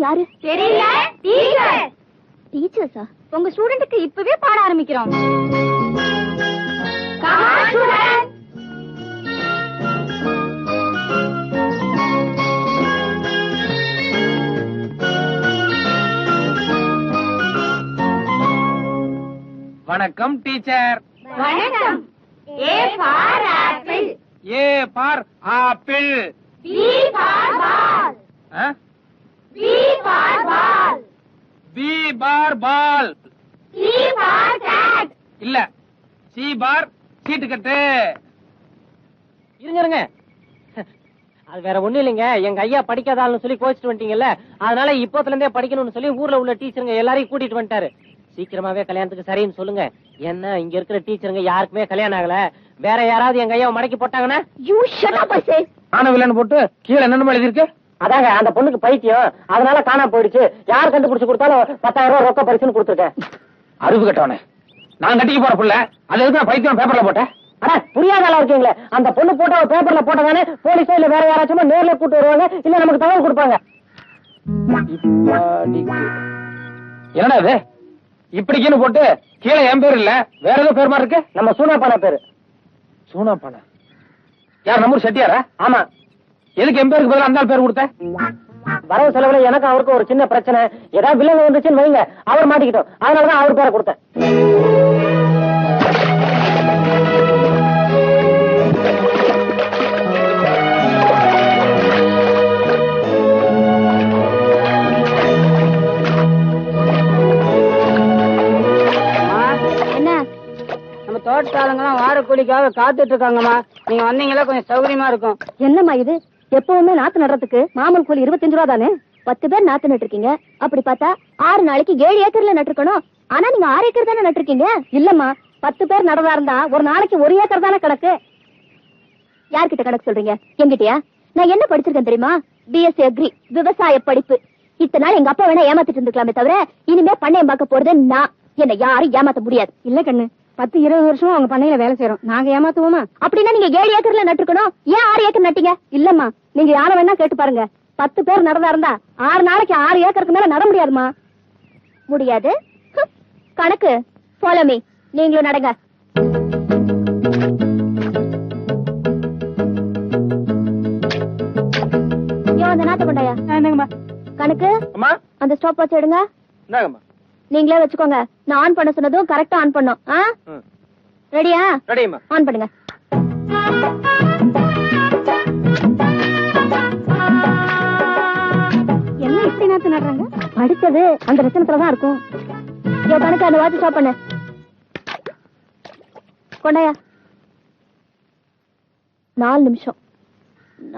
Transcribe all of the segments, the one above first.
யாரு தெரியல. டீச்சர். டீச்சர்ஸா? உங்க ஸ்டூடெண்ட்டுக்கு இப்பவே பாட ஆரம்பிக்கிறோம். வணக்கம் டீச்சர். வணக்கம். A for apple. A for apple. B for ball. B for ball. B bar ball. C for cat. இல்ல, C bar சீட்டு கட்டு. இருங்க அது வேற ஒண்ணு இல்லைங்க. எங்க ஐயா படிக்காதான்னு சொல்லி கோச்சிட்டு வந்துட்டீங்கல்ல, அதனால இப்போத்துல இருந்தே படிக்கணும்னு சொல்லி ஊர்ல உள்ள டீச்சருங்க எல்லாரையும் கூட்டிட்டு வந்துட்டாரு. சீக்கிரமாவே கல்யாணத்துக்கு சரின்னு சொல்லுங்க. என்ன இங்க இருக்கிற டீச்சருங்க யாருக்குமே கல்யாணம் ஆகல. வேற யாராவது எங்க ஐயாவை மடக்கி போட்டாங்கன்னா ஆனவில்லன்னு போட்டு கீழே என்னன்னு எழுதி இருக்கு. அதாங்க அந்த பொண்ணுக்கு பைத்தியம், அதனால காணாம போயிடுச்சு. யார் கண்டுபிடிச்சு கொடுத்தாலும் 10,000 ரூபாய் ரொக்க பரிசுன்னு கொடுத்துருக்கேன். அறிவு கட்டவனே, நான் கட்டிக்க போற புள்ள அது எதுக்கு பைத்தியம் பேப்பர்ல போட்டேன்? அட புரியாத ஆளா இருக்கீங்களே. அந்த பொண்ணு போட்டோ பேப்பர்ல போட்டதானே போலீஸோ இல்ல வேற யாராச்சும் நேர்ல கூட்டு வருவாங்க, இல்ல நமக்கு தகவல் கொடுப்பாங்க. என்னடா இது இப்படிக்குன்னு போட்டு கீழே என் பேர் இல்ல வேற ஏதோ பேர் மாதிரி இருக்கு. நம்ம சூனாப்பான பேரு. சூனாப்பானா? யார் நம்ம செட்டியாரா? ஆமா. எதுக்கு என் பேருக்கு பதிலா அந்த பேர் கொடுத்த? வரவு செலவுல எனக்கு அவருக்கு ஒரு சின்ன பிரச்சனை. ஏதாவது வில்லங்க வந்துச்சுன்னு வைங்க, அவர் மாட்டிக்கிட்டோம். அதனாலதான் அவர் பேரை கொடுத்தேன். தோட்டத்தாளுங்கெல்லாம் வார கூலிக்காக காத்துட்டு இருக்காங்கம்மா. நீங்க வந்தீங்களா கொஞ்சம் சௌகரியமா இருக்கும். என்னம்மா இது? எப்பவுமே நாத்து நடுறதுக்கு மாமூல் கூலி 25 ரூபா தானே? 10 பேர் நாத்து நட்டுருக்கீங்க. அப்படி பார்த்தா 6 நாளைக்கு 7 ஏக்கர்ல நட்டுருக்கணும். ஆனா நீங்க 6 ஏக்கர் தானே நட்டுருக்கீங்க. இல்லம்மா, 10 பேர் நடதா இருந்தா ஒரு நாளைக்கு 1 ஏக்கர் தானே கணக்கு. யார்கிட்ட கணக்கு சொல்றீங்க? என்கிட்டயா? நான் என்ன படிச்சிருக்கேன் தெரியுமா? பிஎஸ்சி அக்ரி, விவசாய படிப்பு. இத்தனை நாள் எங்க அப்பா வேணா ஏமாத்திட்டு இருந்துக்கலாமே தவிர இனிமே பண்ணையம் பார்க்க போறது நான். என்ன யாரும் ஏமாத்த முடியாது. இல்ல கண்ணு, 10-20 வருஷமா அவங்க பண்ணையில வேலை செய்யறோம். நாங்க ஏமாத்துவோமா? அப்படின்னா நீங்க 7 ஏக்கர்ல நட்டுருக்கணும். ஏன் 6 ஏக்கர் நட்டீங்க? இல்லம்மா, நீங்க யாரை வேணா கேட்டு பாருங்க. 10 பேர் நடந்தா இருந்தா 6 நாளைக்கு 6 ஏக்கருக்கு மேல நட முடியாதுமா. முடியாது. கணக்கு ஃபாலோ மீ. நீங்களும் நடங்க. அந்த நாத்த கொண்டாயா. கணக்கு அந்த ஸ்டாப் வாட்ச் எடுங்க. நீங்களே வச்சுக்கோங்க. நான் ஆன் பண்ண சொன்னதும் கரெக்டா ஆன் பண்ணும். ரெடியா? ரெடிமா. ஆன் பண்ணுங்க. என்ன இப்படி நாத்து நடுறாங்க? அடுத்தது அந்த ரசனத்துலதான் இருக்கும். கணக்கு அந்த வாட்ச் ஸ்டாப் பண்ணு. கொண்டாயா. 4 நிமிஷம்.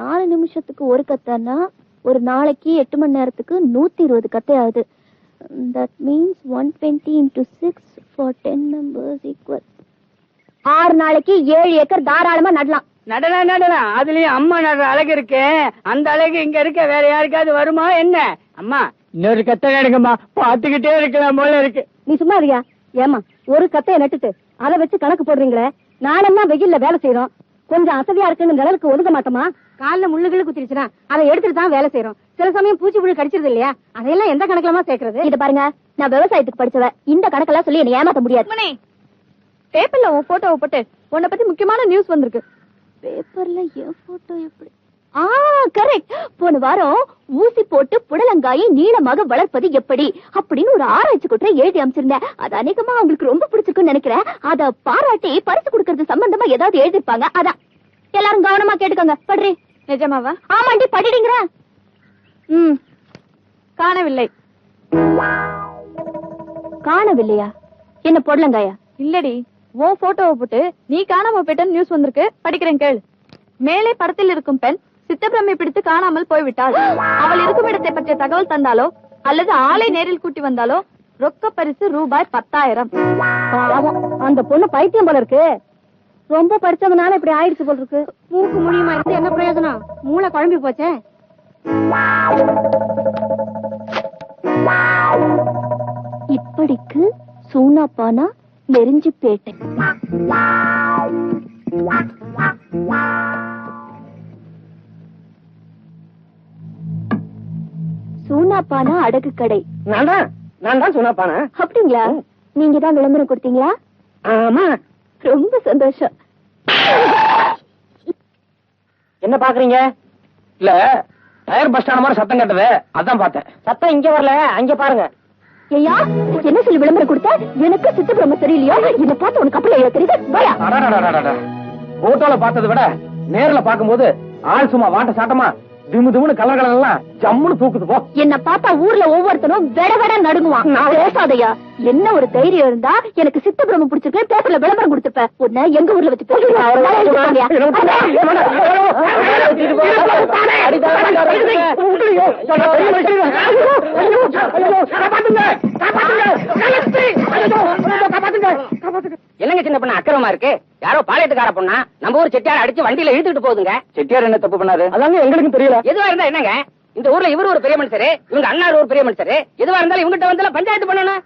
4 நிமிஷத்துக்கு ஒரு கத்தைன்னா ஒரு நாளைக்கு 8 மணி நேரத்துக்கு 120 கத்தை ஆகுது. That means 120 into 6 for 10 members equal. 6 நாளைக்கு 7 ஏக்கர் தாராளமா நடலாம். நடலாம். அதுலயும் அம்மா நடுற அழகு இருக்கு. அந்த அழகு இங்க இருக்க வேற யாருக்காவது வருமா என்ன? அம்மா இன்னொரு கத்தை எடுங்கம்மா, பாத்துக்கிட்டே இருக்கலாம் போல இருக்கு. நீ சும்மா இருக்கியா? ஏமா, ஒரு கத்தையை நட்டுட்டு அதை வச்சு கணக்கு போடுறீங்களே. நாளெல்லாம் வெயில்ல வேலை செய்யறோம். கொஞ்சம் அசதியா இருக்குன்னு நிழலுக்கு ஒதுங்க மாட்டோமா? காலில் முள்ளுகளுக்கு குத்திருச்சுன்னா அதை எடுத்துட்டு தான் வேலை செய்யறோம். சில சமயம் பூச்சி புழு கடிச்சிருது இல்லையா? அதையெல்லாம் எந்த கணக்குலமா சேர்க்கறது? இது பாருங்க, நான் விவசாயத்துக்கு படிச்சவ. இந்த கணக்கெல்லாம் சொல்லி என்ன ஏமாத்த முடியாது. பேப்பர்ல உன் போட்டோவை போட்டு உன்னை பத்தி முக்கியமான நியூஸ் வந்திருக்கு. பேப்பர்ல என் போட்டோ எப்படி? கரெக்ட். போன வாரம் ஊசி போட்டு புடலங்காயை நீளமாக வளர்ப்பது எப்படி அப்படின்னு ஒரு ஆராய்ச்சி கூட்ட எழுதி அமைச்சிருந்தேன். அது அநேகமா அவங்களுக்கு ரொம்ப பிடிச்சிருக்குன்னு நினைக்கிறேன். அத பாராட்டி பரிசு கொடுக்கறது சம்பந்தமா ஏதாவது எழுதிருப்பாங்க. அதான் எல்லாரும் கவனமா கேட்டுக்கோங்க. படுறி. நிஜமாவா? ஆமாண்டி, படிடுங்கிற. காணவில்லை. காணவில்லையா? என்ன புடலங்காயா? இல்லடி, உன் போட்டோவை போட்டு நீ காணாம போயிட்டன்னு நியூஸ் வந்திருக்கு. படிக்கிறேன் கேளு. மேலே படத்தில் இருக்கும் பெண் சித்தப்பிரமை பிடித்து காணாமல் போய்விட்டாள். அவள் இருக்கும் இடத்தை பற்றிய தகவல் தந்தாலோ அல்லது ஆளை நேரில் கூட்டி வந்தாலோ ரொக்க பரிசு ரூபாய் 10,000. அந்த பொண்ணு பைத்தியம் போல இருக்கு. ரொம்ப படிச்சதுனால இப்படி ஆயிடுச்சு போல இருக்கு. மூக்கு முடியுமா இருந்து என்ன பிரயோஜனம்? மூளை குழம்பி போச்சே. இப்படிக்கு சூனாப்பானா நெறிஞ்சு பேட்டை. சூனாப்பானா அடகு கடை. நான் தான் சொன்னாப்பானா. அப்படிங்களா? நீங்க தான் விளம்பரம் கொடுத்தீங்களா? ஆமா. ரொம்ப சந்தோஷம். என்ன பாக்குறீங்க? இல்ல டயர் பஸ் ஸ்டாண்ட் மாதிரி சத்தம் கேட்டது, அதான் பார்த்தேன். சத்தம் இங்க வரல, அங்க பாருங்க. ஐயா, என்ன சொல்லி விளம்பரம் கொடுத்த? எனக்கு சித்த பிரம்ம தெரியலையா? என்ன பார்த்து உனக்கு அப்படி தெரியுது? போட்டோல பார்த்ததை விட நேர்ல பாக்கும்போது ஆள் சும்மா வாட்ட சாட்டமா திமு திமுன்னு கலர் எல்லாம் ஜம்முன்னு தூக்குது போ. என்ன பார்த்தா ஊர்ல ஒவ்வொருத்தனும் வெட வெட நடுங்குவான். நான் பேசாதையா. என்ன ஒரு தைரியம் இருந்தா எனக்கு சித்த பிரம்ம பிடிச்சிருக்கு, பேப்பர்ல விளம்பரம் கொடுத்துப்ப. உன்ன எங்க ஊர்ல வச்சு என்னங்க சின்ன பொண்ணு அக்கிரமா இருக்கு? யாரோ பாளையத்துக்கார பொண்ணா நம்ம ஊர் செட்டியார் அடிச்சு வண்டியில இழுத்துட்டு போகுதுங்க. செட்டியார் என்ன தப்பு பண்ணாரு? அதாங்க எங்களுக்கும் தெரியல. எதுவா இருந்தா என்னங்க, இந்த ஊர்ல இவரு ஒரு பெரிய மனுஷரு, இவங்க அண்ணாரு ஒரு பெரிய மனுஷரு. எதுவா இருந்தாலும் இவங்கிட்ட வந்து பஞ்சாயத்து பண்ணணும்.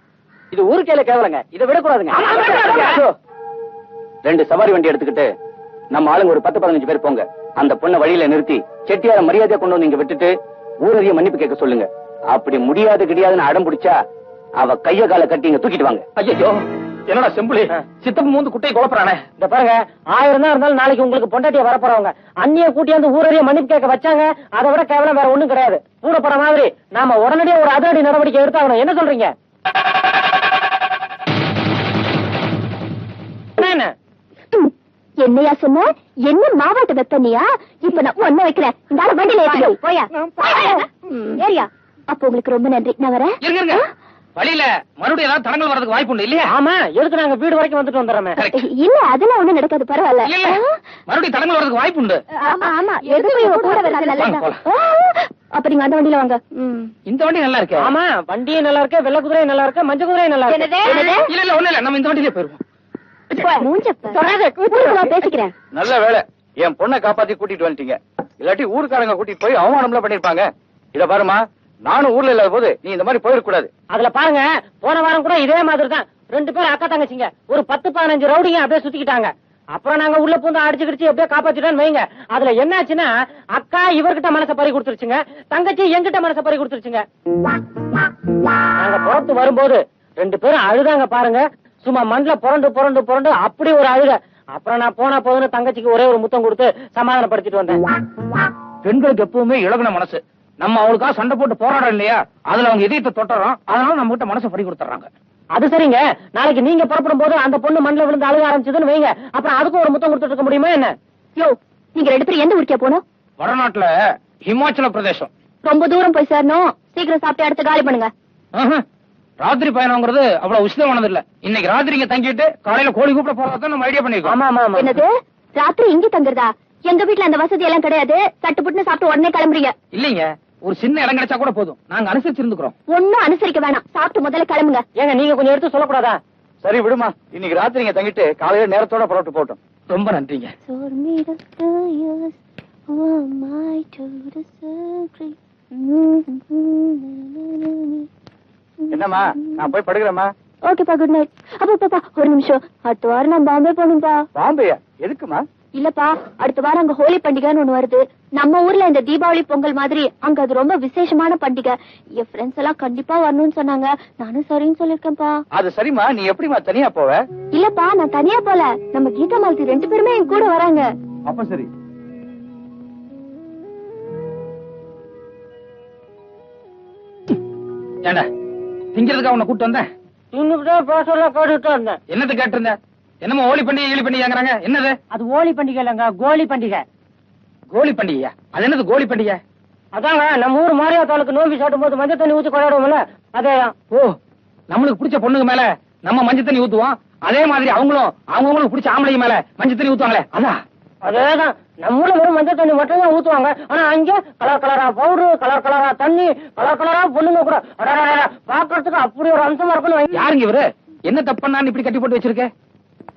இது ஊருக்கேல கேவலங்க, இதை விடக்கூடாதுங்க. 2 சவாரி வண்டி எடுத்துக்கிட்டு நம்ம ஆளுங்க ஒரு 10-15 பேர் போங்க. அந்த பொண்ணை வழியில நிறுத்தி செட்டியார மரியாதையா கொண்டு வந்து இங்க விட்டுட்டு ஊரறிய மன்னிப்பு கேட்க சொல்லுங்க. அப்படி முடியாது கிடையாதுன்னு அடம் பிடிச்சா அவ கைய கால கட்டி இங்க தூக்கிட்டு வாங்க. ஐயோ, என்னடா செம்புலி சித்தப்பு மூந்து குட்டையை குழப்பறானே. இந்த பாருங்க, 1000 தான் இருந்தாலும் நாளைக்கு உங்களுக்கு பொண்டாட்டிய வரப்போறவங்க அண்ணிய கூட்டியாந்து ஊரறிய மன்னிப்பு கேட்க வச்சாங்க. அதை விட கேவலம் வேற ஒண்ணும் கிடையாது. கூட போற மாதிரி நாம உடனடியே ஒரு அதிரடி நடவடிக்கை எடுத்தாகணும். என்ன சொல்றீங்க? என்னையா சொன்ன? என்ன மாவாட்ட வெப்பனியா? இப்ப நான் ஒண்ணு வைக்கிறேன். இந்த ஆள வண்டியில ஏத்திக்கோ. போயா ஏரியா. அப்ப உங்களுக்கு ரொம்ப நன்றி. நான் வரேன். இருங்க, வழியில மறுபடியும் ஏதாவது தடங்கள் வரதுக்கு வாய்ப்பு உண்டு இல்லையா? ஆமா, எதுக்கு நாங்க வீடு வரைக்கும் வந்துட்டு வந்துடுறோமே. இல்ல, அதெல்லாம் ஒண்ணும் நடக்காது. பரவாயில்ல. மறுபடியும் தடங்கள் வரதுக்கு வாய்ப்பு உண்டு. ஆமா, எதுக்கு இவ கூட வராது. நல்லதா. அப்ப நீங்க அந்த வண்டியில வாங்க. இந்த வண்டி நல்லா இருக்கு. ஆமா, வண்டியும் நல்லா இருக்கு, வெள்ளை குதிரையும் நல்லா இருக்கு, மஞ்சள் குதிரையும் நல்லா இருக்கு. இல்ல ஒண்ணு இல்ல, நம்ம இந்த வண்டியிலே போயிருவோம். பேசிக்கிறேன். நல்ல வேலை என் பொண்ணை காப்பாத்தி கூட்டிட்டு வந்துட்டீங்க. இல்லாட்டி ஊருக்காரங்க கூட்டிட்டு போய் அவமானம்லாம் பண்ணிருப்பாங்க. இத பாருமா, நானும் ஊர்ல இல்லாத போது நீ இந்த மாதிரி போயிடக்கூடாது. அதுல பாருங்க, போன வாரம் கூட இதே மாதிரி தான் 2 பேர் அக்கா தங்கச்சிங்க ஒரு 10-15 ரவுடிங்க அப்படியே சுத்திக்கிட்டாங்க. அப்புறம் நாங்க உள்ள பூந்து அடிச்சு கிடிச்சு எப்படியே காப்பாத்திட்டோன்னு வைங்க. அதுல என்னாச்சுன்னா, அக்கா இவர்கிட்ட மனசை பறி கொடுத்துருச்சுங்க, தங்கச்சி எங்கிட்ட மனசை பறி கொடுத்துருச்சுங்க. நாங்க புறத்து வரும்போது 2 பேரும் அழுதாங்க பாருங்க. சும்மா மண்ல புரண்டு அப்படி ஒரு அழுக. அப்புறம் நான் போனா போதுன்னு தங்கச்சிக்கு ஒரே ஒரு முத்தம் கொடுத்து சமாதானப்படுத்திட்டு வந்தேன். பெண்களுக்கு எப்பவுமே இழகுன மனசு. நம்ம அவளுக்காக சண்டை போட்டு போராடம் இல்லையா, அதுல அவங்க இதயத்தை தொட்டுறோம். அதனால நம்ம கிட்ட மனசை பறி கொடுத்துறாங்க. அது சரிங்க, நாளைக்கு நீங்க புறப்படும் போது அந்த பொண்ணு மண்ணில் விழுந்து அழுக ஆரம்பிச்சதுன்னு வைங்க. அப்புறம் அதுக்கும் ஒரு முத்தம் கொடுத்துட்டு இருக்க முடியுமா என்ன? யோ, நீங்க 2 பேரும் எந்த ஊருக்கே போனோம்? வடநாட்டுல ஹிமாச்சல பிரதேசம். ரொம்ப தூரம் போய் சேரணும். சீக்கிரம் சாப்பிட்டு அடுத்து காலி பண்ணுங்க. ராத்திரி பயணம்ங்கிறது அவ்வளவு உசிதமானது இல்ல. இன்னைக்கு ராத்திரி இங்க தங்கிட்டு காலையில கோழி கூப்பிட போறதான் நம்ம ஐடியா பண்ணிருக்கோம். ஆமா. என்னது, ராத்திரி இங்க தங்குறதா? எங்க வீட்டுல அந்த வசதி எல்லாம் கிடையாது. சட்டு புட்டுன்னு சாப்பிட்டு உடனே கிளம்புறீங்க. இல்லீங்க, ஒரு சின்ன இடம் கிடைச்சா கூட போதும், நாங்க அனுசரிச்சிருந்துக்கிறோம். ஒன்னும் அனுசரிக்க வேணாம். சாப்பிட்டு முதல்ல கிளம்புங்க. ஏங்க, நீங்க கொஞ்சம் எடுத்து சொல்லக்கூடாதா? சரி விடுமா, இன்னைக்கு ராத்திரி இங்க தங்கிட்டு காலையில நேரத்தோட புறப்பட்டு போட்டோம். ரொம்ப நன்றிங்க. என்னம்மா, நான் போய் படுக்கிறேம்மா. ஓகேப்பா, குட் நைட். அப்பா ஒரு நிமிஷம். அடுத்த வாரம் நான் பாம்பே போகணும்பா. பாம்பேயா? எதுக்குமா? இல்லப்பா, அடுத்த வாரம் அங்க ஹோலி பண்டிகைன்னு ஒண்ணு வருது. நம்ம ஊர்ல இந்த தீபாவளி பொங்கல் மாதிரி அங்க அது ரொம்ப விசேஷமான பண்டிகை. என் ஃப்ரெண்ட்ஸ் எல்லாம் கண்டிப்பா வரணும்னு சொன்னாங்க. நானும் சரின்னு சொல்லிருக்கேன்ப்பா. அது சரிம்மா, நீ எப்படிமா தனியா போவ? இல்லப்பா, நான் தனியா போல. நம்ம கீதா மாலதி 2 பேருமே என் கூட வராங்க. அப்ப சரி. ஏண்டா, திங்கிறதுக்காக உன்னை கூட்டு வந்தேன். என்னது கேட்டு இருந்த? என்னமோ ஹோலி பண்டிகை ஈழி பண்டிகைங்கிறாங்க. என்னது அது? ஹோலி பண்டிகை இல்லங்க, கோலி பண்டிகை. கோலி பண்டிகையா? அது என்னது கோலி பண்டிகை? அதாங்க, நம்ம ஊர் மாரியாத்தாளுக்கு நோம்பி சாட்டும் போது மஞ்சள் தண்ணி ஊத்தி கொண்டாடுவோம்ல, அதே. ஓ, நம்மளுக்கு பிடிச்ச பொண்ணுங்க மேல நம்ம மஞ்சள் தண்ணி ஊத்துவோம். அதே மாதிரி அவங்களும் அவங்களுக்கு பிடிச்ச ஆம்பளைங்க மேல மஞ்சள் தண்ணி ஊத்துவாங்களே, அதான். அதேதான், நம்ம ஊர்ல வெறும் மஞ்சள் தண்ணி மட்டும் தான் ஊத்துவாங்க. ஆனா அங்க கலர் கலரா பவுடரு, கலர் கலரா தண்ணி, கலர் கலரா பொண்ணுங்க கூட பாக்குறதுக்கு அப்படி ஒரு அம்சமா இருக்கணும். யாருங்க இவரு? என்ன தப்பண்ணான்னு இப்படி கட்டி போட்டு வச்சிருக்க?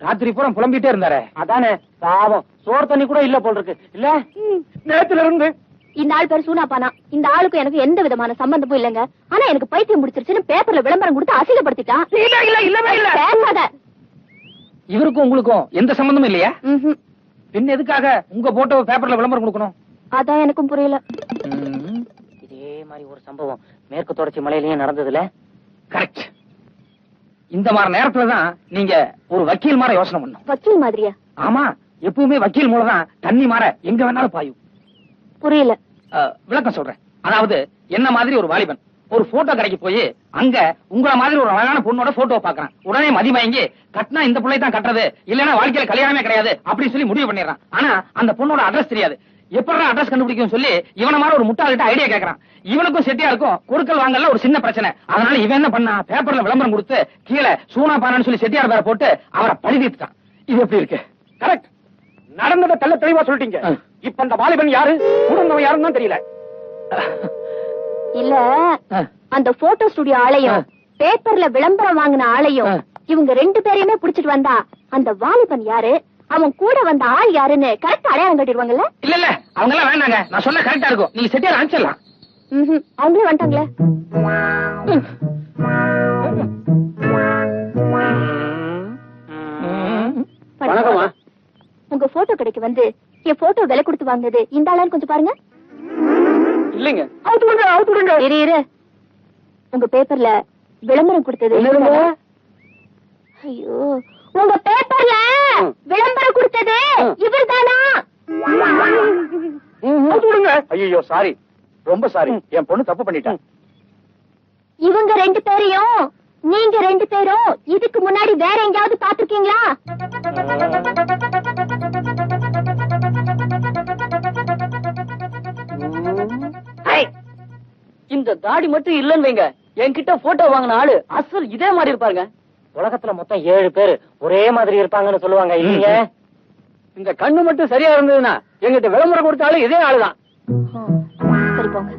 ராத்திரி பூரா புலம்பிட்டே இருந்தாரு. அதானே பாவம், சோறு தண்ணி கூட இல்ல போல் இருக்கு. இல்ல, நேத்துல இருந்து இந்த ஆள் பேர் சூனாப்பானா. இந்த ஆளுக்கு எனக்கு எந்த விதமான சம்பந்தமும் இல்லங்க. ஆனா எனக்கு பைத்தியம் முடிச்சிருச்சுன்னு பேப்பர்ல விளம்பரம் கொடுத்து அசிங்கப்படுத்திட்டான். பேசாத. இவருக்கும் உங்களுக்கும் எந்த சம்பந்தமும் இல்லையா? பின்ன எதுக்காக உங்க போட்டோ பேப்பர்ல விளம்பரம் கொடுக்கணும்? அதான் எனக்கும் புரியல. இதே மாதிரி ஒரு சம்பவம் மேற்கு தொடர்ச்சி மலையிலயும் நடந்ததுல. கரெக்ட். இந்த மாதிரி நேரத்துலதான் நீங்க ஒரு வக்கீல் மாற யோசனை பண்ணும். வக்கீல் மாதிரியா? ஆமா, எப்பவுமே வக்கீல் மூலதான் தண்ணி மாற எங்க வேணாலும் பாயும். புரியல. விளக்கம் சொல்றேன். அதாவது என்ன மாதிரி ஒரு வாலிபன் ஒரு போட்டோ கடைக்கு போய் அங்க உங்கள மாதிரி ஒரு அழகான பொண்ணோட போட்டோ பாக்குறான். உடனே மதிமயங்கி கட்டினா இந்த பிள்ளை தான் கட்டுறது, இல்லன்னா வாழ்க்கையில கல்யாணமே கிடையாது அப்படின்னு சொல்லி முடிவு பண்ணிடுறான். ஆனா அந்த பொண்ணோட அட்ரஸ் தெரியாது. எப்படி அட்ரஸ் கண்டுபிடிக்கும் சொல்லி இவன மாதிரி ஒரு முட்டாள்கிட்ட ஐடியா கேட்கறான். இவனுக்கும் செட்டியாருக்கும் கொடுக்கல் வாங்கல ஒரு சின்ன பிரச்சனை. அதனால இவன் என்ன பண்ணா, பேப்பர்ல விளம்பரம் கொடுத்து கீழே சூனா பானு சொல்லி செட்டியார் பேரை போட்டு அவரை பழி தீர்த்துட்டான். இது எப்படி இருக்கு? கரெக்ட். நடந்ததை தெள்ள தெளிவா சொல்லிட்டீங்க. இப்ப அந்த வாலிபன் யாரு, குடும்பம் யாருன்னு தான் தெரியல. இல்ல, அந்த போட்டோ ஸ்டுடியோ ஆளையும் பேப்பர்ல விளம்பரம் வாங்கின ஆளையும் இவங்க 2 பேரையுமே புடிச்சிட்டு வந்தா அந்த வாலிபன் யாரு, அவன் கூட வந்த ஆள் யாருன்னு கரெக்ட் அடையாளம் கட்டிடுவாங்கல்ல? இல்ல இல்ல, அவங்க எல்லாம் வேண்டாங்க. நான் சொன்ன கரெக்டா இருக்கும். நீங்க செட்டியார் அனுப்பிச்சிடலாம். அவங்களே வந்துட்டாங்களே. வணக்கம்மா. உங்க போட்டோ கடைக்கு வந்து என் போட்டோ விலை கொடுத்து வாங்கினது இந்த ஆளான்னு கொஞ்சம் பாருங்க. இல்லைங்க. இரு இரு, உங்க பேப்பர்ல விளம்பரம் கொடுத்தது. ஐயோ, உங்க பேப்பர்ல விளம்பரம் கொடுத்தது இவர்தானா? ஐயோ சாரி, ரொம்ப சாரி, என் பொண்ணு தப்பு பண்ணிட்டா. இவங்க 2 பேரையும் நீங்க 2 பேரும் இதுக்கு முன்னாடி வேற எங்கயாவது பாத்துருக்கீங்களா? இந்த தாடி மட்டும் இல்லன்னு வைங்க, என்கிட்ட போட்டோ வாங்கின ஆளு அசல் இதே மாதிரி இருப்பாருங்க. உலகத்துல மொத்தம் 7 பேரு ஒரே மாதிரி இருப்பாங்கன்னு சொல்லுவாங்க. இல்லீங்க, இந்த கண்ணு மட்டும் சரியா இருந்ததுன்னா எங்கிட்ட விளம்பரம் கொடுத்தாலும் இதே ஆளுதான். சரி போங்க.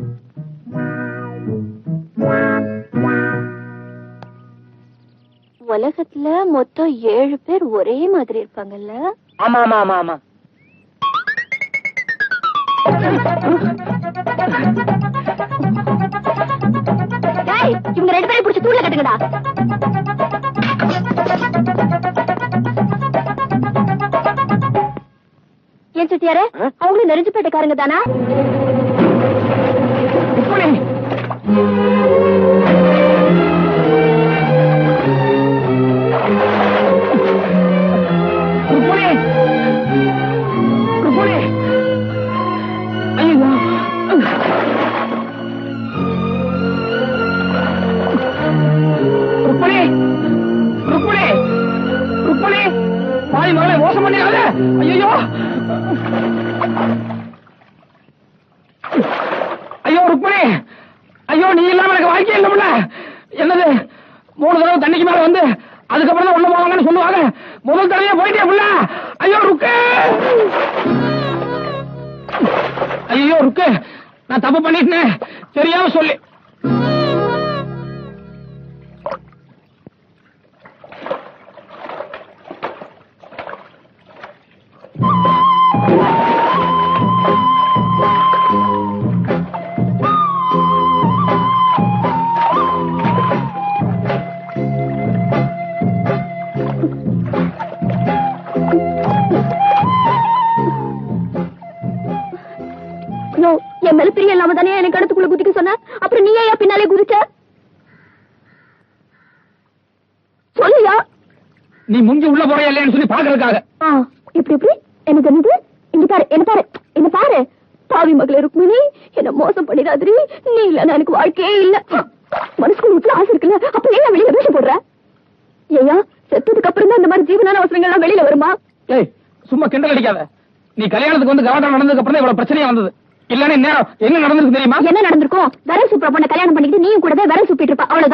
உலகத்துல மொத்தம் 7 பேர் ஒரே மாதிரி இருப்பாங்கல்ல? ஆமா ஆமா ஆமா ஆமா. டேய், இவங்க 2 பேரையும் பிடிச்சு தூள்ல கட்டுங்கடா. ஏன் செட்டியாரே, அவங்களும் நெருஞ்சிப்பேட்டைக்காரங்க தானா? மோசம் பண்ணிடாத. ஐயோ ஐயோ ருக்மணி, ஐயோ நீ இல்லாம எனக்கு வாழ்க்கை இல்ல. என்னது 3 தடவை தண்ணிக்கு மேல வந்து அதுக்கப்புறம் தான் உள்ள போவாங்கன்னு சொல்லுவாங்க. முதல் தடவையே போயிட்டே புள்ள. ஐயோ ருக்கு, ஐயோ ருக்கு, நான் தப்பு பண்ணிட்டேன் தெரியாம சொல்லி. என் மேல பிரியம் இல்லாம தானே எனக்கு அடுத்துக்குள்ள குதிக்க சொன்ன, அப்புறம் நீ ஏன் பின்னாலே குதிச்ச? சொல்லியா? நீ முங்கி உள்ள போறியா இல்லையான்னு சொல்லி பாக்குறதுக்காக. இப்படி இப்படி எனக்கு என்னது? இங்க பாரு, என்ன பாரு, என்ன பாரு. பாவி மகளே ருக்மிணி, என்ன மோசம் பண்ணிடாதிரி. நீ இல்லன்னா எனக்கு வாழ்க்கையே இல்ல. மனசுக்குள்ள வீட்டுல ஆசை இருக்குல்ல, அப்ப ஏன் வெளியில வேஷம் போடுற? ஏயா, செத்ததுக்கு அப்புறம் தான் இந்த மாதிரி ஜீவனான அவசரங்கள்லாம் வெளியில வருமா? ஏய், சும்மா கிண்டல் அடிக்காத. நீ கல்யாணத்துக்கு வந்து கவாட்டம் நடந்ததுக்கு அப்புறம் தான் இவ்வளவு பிரச்சனையா வந்தது. இல்லன்னா என்ன நடந்திருக்கு தெரியுமா? என்ன நடந்திருக்கும்? விரல் சூப்பரா பொண்ண கல்யாணம் பண்ணிக்கிட்டு நீயும் கூடவே விரல் சூப்பிட்டு இருப்ப, அவ்வளவுதான்.